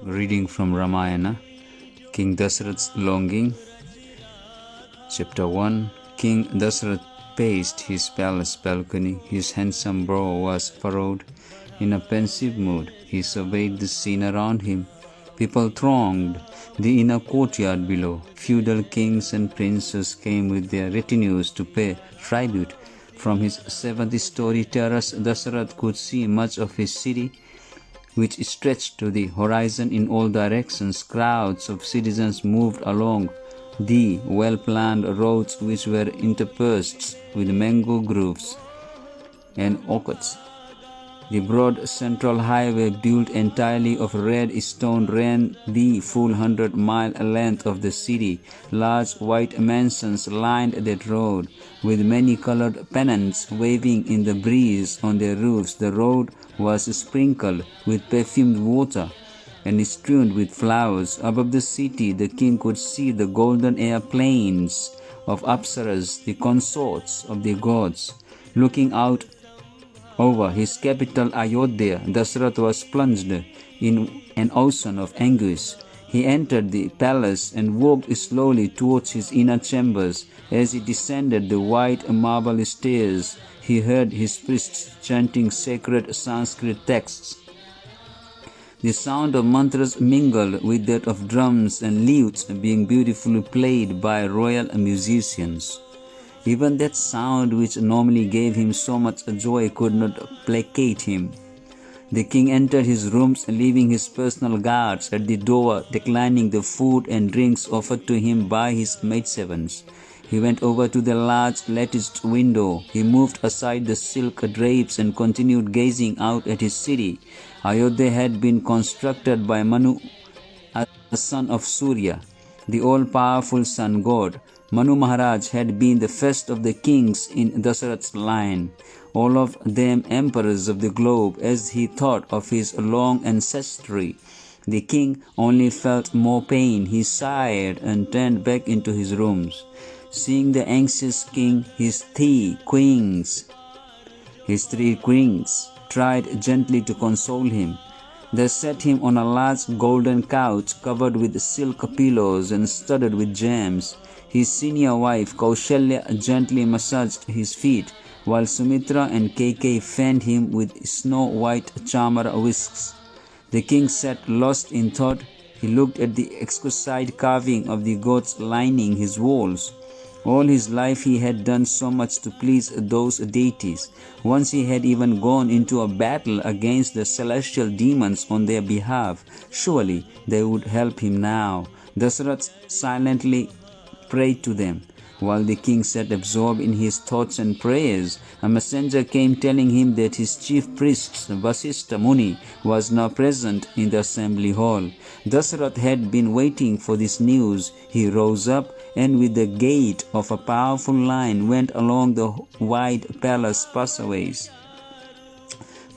Reading from Ramayana, King Dasarath's Longing. Chapter 1. King Dasarath paced his palace balcony. His handsome brow was furrowed. In a pensive mood, he surveyed the scene around him. People thronged the inner courtyard below. Feudal kings and princes came with their retinues to pay tribute. From his 70-story terrace, Dasarath could see much of his city, which stretched to the horizon in all directions. Crowds of citizens moved along the well-planned roads, which were interspersed with mango groves and orchards. The broad central highway, built entirely of red stone, ran the full 100-mile length of the city. Large white mansions lined that road, with many-colored pennants waving in the breeze on their roofs. The road was sprinkled with perfumed water and strewn with flowers. Above the city, the king could see the golden airplanes of Apsaras, the consorts of the gods. Looking out over his capital Ayodhya, Dasarath was plunged in an ocean of anguish. He entered the palace and walked slowly towards his inner chambers. As he descended the white marble stairs, he heard his priests chanting sacred Sanskrit texts. The sound of mantras mingled with that of drums and lutes being beautifully played by royal musicians. Even that sound, which normally gave him so much joy, could not placate him. The king entered his rooms, leaving his personal guards at the door, declining the food and drinks offered to him by his maidservants. He went over to the large latticed window. He moved aside the silk drapes and continued gazing out at his city. Ayodhya had been constructed by Manu, a son of Surya, the all-powerful sun god. Manu Maharaj had been the first of the kings in Dasarath's line, all of them emperors of the globe. As he thought of his long ancestry, the king only felt more pain. He sighed and turned back into his rooms. Seeing the anxious king, his three queens tried gently to console him. They set him on a large golden couch covered with silk pillows and studded with gems. His senior wife Kaushalya gently massaged his feet, while Sumitra and Kaikeyi fanned him with snow-white charmer whisks. The king sat lost in thought. He looked at the exquisite carving of the gods lining his walls. All his life he had done so much to please those deities. Once he had even gone into a battle against the celestial demons on their behalf. Surely they would help him now. Dasarath silently prayed to them. While the king sat absorbed in his thoughts and prayers, a messenger came telling him that his chief priest, Vasishtha Muni, was now present in the assembly hall. Dasarath had been waiting for this news. He rose up and with the gait of a powerful lion went along the wide palace passageways,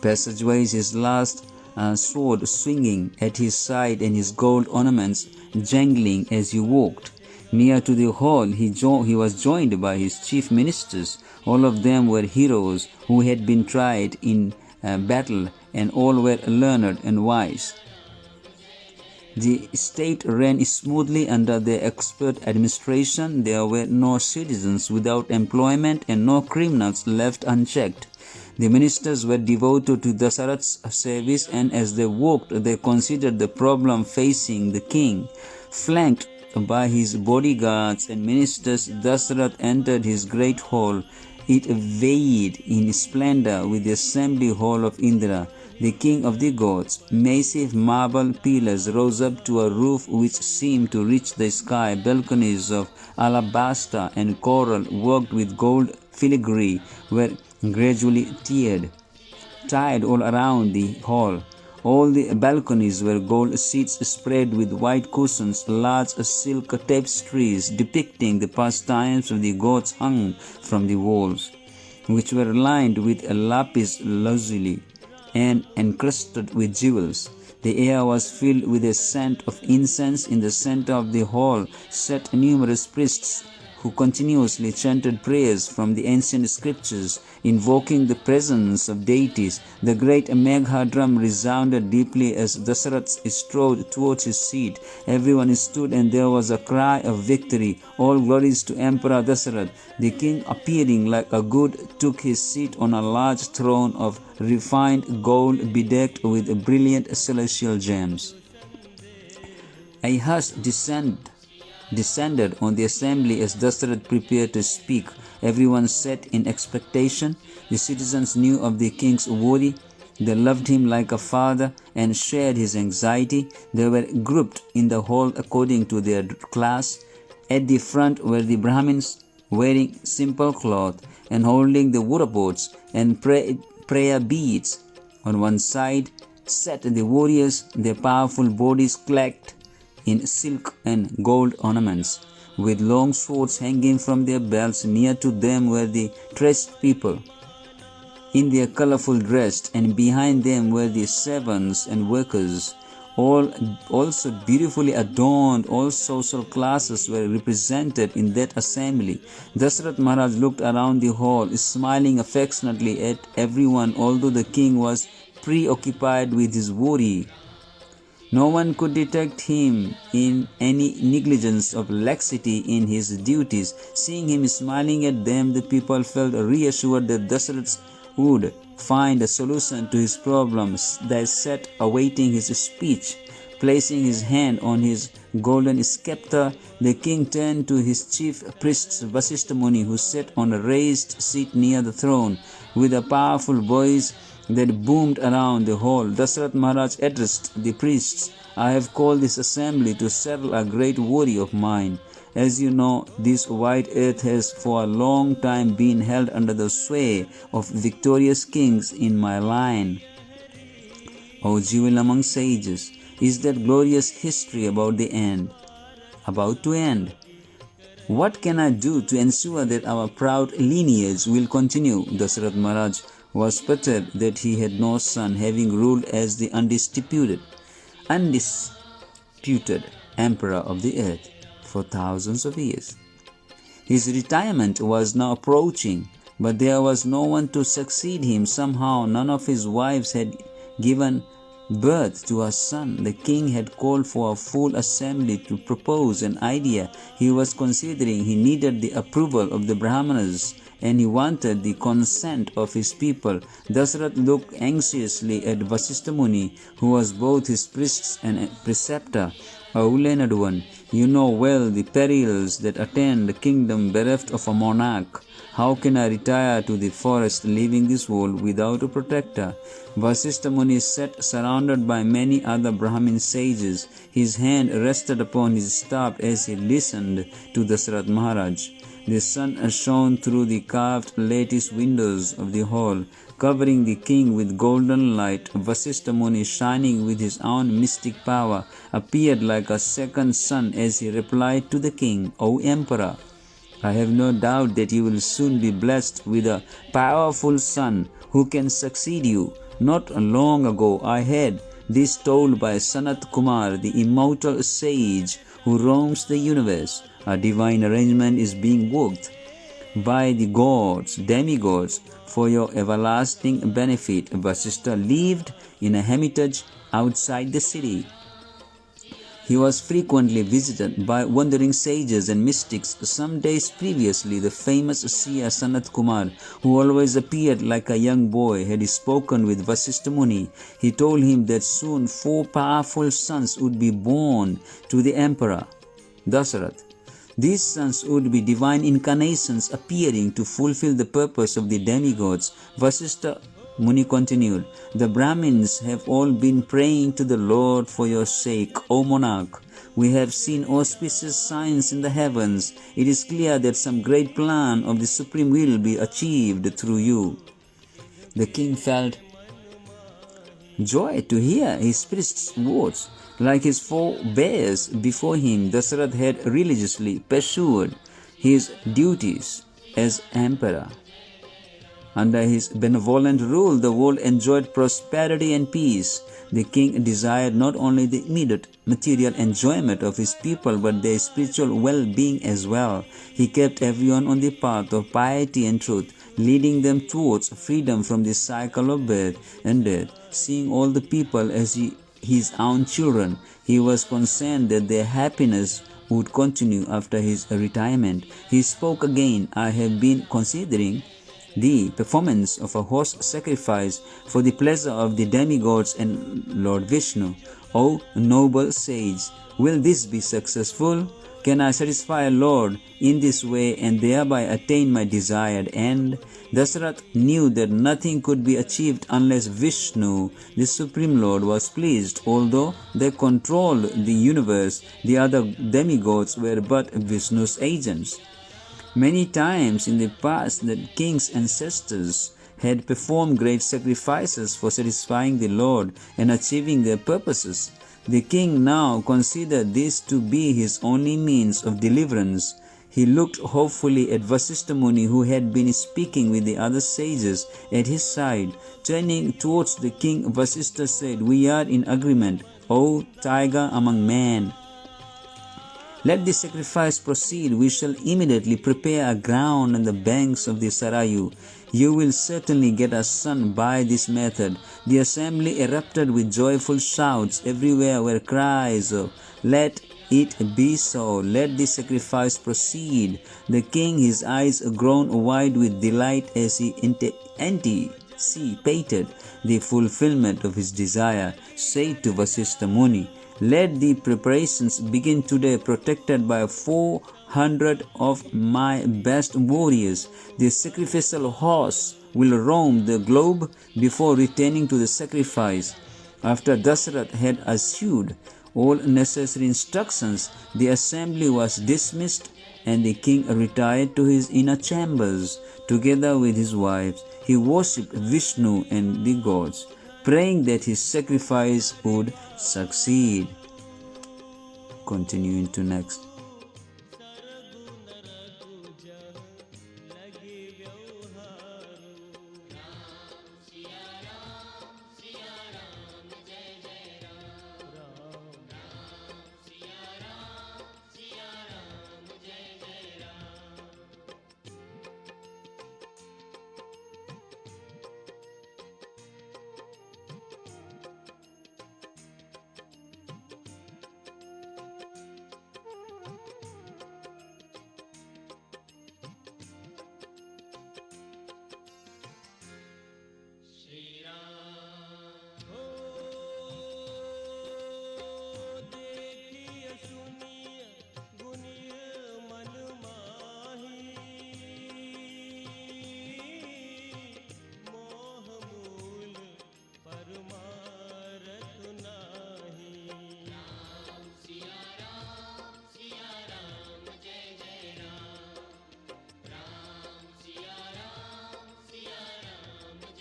his last sword swinging at his side and his gold ornaments jangling as he walked. Near to the hall, he was joined by his chief ministers. All of them were heroes who had been tried in battle, and all were learned and wise. The state ran smoothly under their expert administration. There were no citizens without employment and no criminals left unchecked. The ministers were devoted to Dasarath's service, and as they walked, they considered the problem facing the king. Flanked by his bodyguards and ministers, Dasarath entered his great hall. It vied in splendor with the assembly hall of Indra, the king of the gods. Massive marble pillars rose up to a roof which seemed to reach the sky. Balconies of alabaster and coral worked with gold filigree were gradually tied all around the hall. All the balconies were gold seats spread with white cushions. Large silk tapestries depicting the pastimes of the gods hung from the walls, which were lined with lapis lazuli and encrusted with jewels. The air was filled with a scent of incense. In the center of the hall sat numerous priests who continuously chanted prayers from the ancient scriptures, invoking the presence of deities. The great Megha drum resounded deeply as Dasarath strode towards his seat. Everyone stood and there was a cry of victory. All glories to Emperor Dasarath. The king, appearing like a god, took his seat on a large throne of refined gold bedecked with brilliant celestial gems. A hush descended on the assembly as Dasarath prepared to speak. Everyone sat in expectation. The citizens knew of the king's worry. They loved him like a father and shared his anxiety. They were grouped in the hall according to their class. At the front were the Brahmins wearing simple cloth and holding the water pots and prayer beads. On one side sat the warriors, their powerful bodies clad in silk and gold ornaments, with long swords hanging from their belts. Near to them were the tradespeople in their colorful dress, and behind them were the servants and workers, all also beautifully adorned. All social classes were represented in that assembly. Dasarath Maharaj looked around the hall, smiling affectionately at everyone, although the king was preoccupied with his worry. No one could detect him in any negligence of laxity in his duties. Seeing him smiling at them, the people felt reassured that Dasarath would find a solution to his problems. They sat awaiting his speech. Placing his hand on his golden scepter, the king turned to his chief priest Vasishtha Muni, who sat on a raised seat near the throne. With a powerful voice that boomed around the hall, Dasarath Maharaj addressed the priests. I have called this assembly to settle a great worry of mine. As you know, this wide earth has for a long time been held under the sway of victorious kings in my line. O jewel among sages, is that glorious history about to end? What can I do to ensure that our proud lineage will continue? Dasarath Maharaj was perturbed that he had no son, having ruled as the undisputed emperor of the earth for thousands of years. His retirement was now approaching, but there was no one to succeed him. Somehow none of his wives had given birth to a son. The king had called for a full assembly to propose an idea he was considering. He needed the approval of the Brahmanas, and he wanted the consent of his people. Dasarath looked anxiously at Vasishtha Muni, who was both his priest and preceptor. O learned one, you know well the perils that attend the kingdom bereft of a monarch. How can I retire to the forest, leaving this world without a protector? Vasishtha Muni sat surrounded by many other Brahmin sages. His hand rested upon his staff as he listened to Dasarath Maharaj. The sun shone through the carved lattice windows of the hall, covering the king with golden light. Vasishtha Muni, shining with his own mystic power, appeared like a second sun as he replied to the king, O Emperor, I have no doubt that you will soon be blessed with a powerful son who can succeed you. Not long ago I had this told by Sanat Kumar, the immortal sage who roams the universe. A divine arrangement is being worked by the gods, demigods, for your everlasting benefit. Vasishtha lived in a hermitage outside the city. He was frequently visited by wandering sages and mystics. Some days previously, the famous seer Sanat Kumar, who always appeared like a young boy, had spoken with Vasishtha Muni. He told him that soon 4 powerful sons would be born to the emperor, Dasarath. These sons would be divine incarnations appearing to fulfill the purpose of the demigods. Vasishtha Muni continued, the Brahmins have all been praying to the Lord for your sake, O monarch. We have seen auspicious signs in the heavens. It is clear that some great plan of the supreme will be achieved through you. The king felt joy to hear his priest's words. Like his forebears before him, Dasarath had religiously pursued his duties as emperor. Under his benevolent rule, the world enjoyed prosperity and peace. The king desired not only the immediate material enjoyment of his people, but their spiritual well-being as well. He kept everyone on the path of piety and truth, leading them towards freedom from the cycle of birth and death. Seeing all the people as his own children, he was concerned that their happiness would continue after his retirement. He spoke again, "I have been considering the performance of a horse sacrifice for the pleasure of the demigods and Lord Vishnu. O noble sage, will this be successful? Can I satisfy Lord in this way and thereby attain my desired end?" Dasarath knew that nothing could be achieved unless Vishnu, the Supreme Lord, was pleased. Although they controlled the universe, the other demigods were but Vishnu's agents. Many times in the past, the king's ancestors had performed great sacrifices for satisfying the Lord and achieving their purposes. The king now considered this to be his only means of deliverance. He looked hopefully at Vasistha Muni, who had been speaking with the other sages at his side. Turning towards the king, Vasistha said, "We are in agreement, O tiger among men. Let the sacrifice proceed. We shall immediately prepare a ground on the banks of the Sarayu. You will certainly get a son by this method." The assembly erupted with joyful shouts. Everywhere were cries of, "Let it be so. Let the sacrifice proceed." The king, his eyes grown wide with delight as he anticipated the fulfillment of his desire, said to Vasistha Muni, "Let the preparations begin today, protected by 400 of my best warriors. The sacrificial horse will roam the globe before returning to the sacrifice." After Dasarath had issued all necessary instructions, the assembly was dismissed and the king retired to his inner chambers. Together with his wives, he worshipped Vishnu and the gods, praying that his sacrifice would succeed. Continue into next.